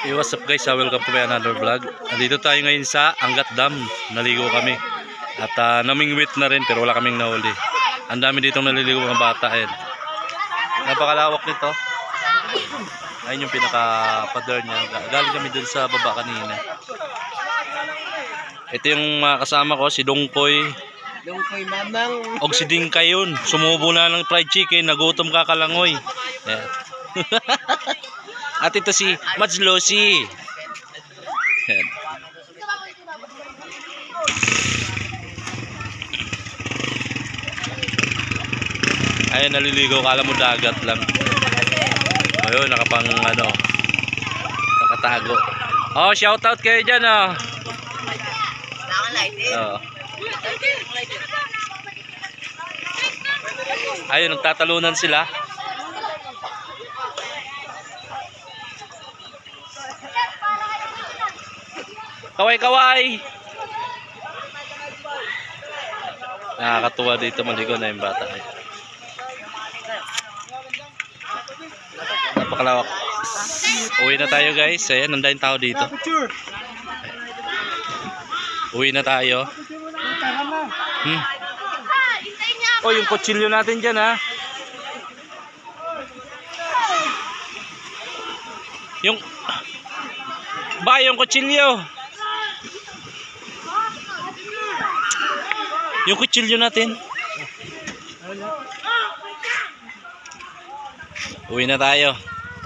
Hey, what's up guys? Welcome to my another vlog. Nandito tayo ngayon sa Angat Dam. Naligo kami. At namingwit na rin pero wala kaming nahuli. Ang dami ditong naliligo mga bata. Ayan. Napakalawak nito. Ayun yung pinaka-pader niya. Galing kami dun sa baba kanina. Ito yung kasama ko, si Dongkoy. Dongkoy mamang. O si Dingkay yun. Sumubo na ng fried chicken. Nagutom ka kalangoy. Ayan. At ito si Majlosi. Ayan. Ayun, naliligo. Kala mo dagat lang. Ayun, nakapang ano, nakatago. Oh, shoutout kayo dyan, oh. Oh. Ayun, nagtatalunan sila. Kaway-kaway. Nakakatuwa dito, maligo na yung bata. Napakalawak. Uwi na tayo guys. Ayan, nandayin tao dito. Uwi na tayo. Oh, yung kutsilyo natin dyan, ha. Yung kutsilyo. Yung kutsilyo natin. Uwi na tayo.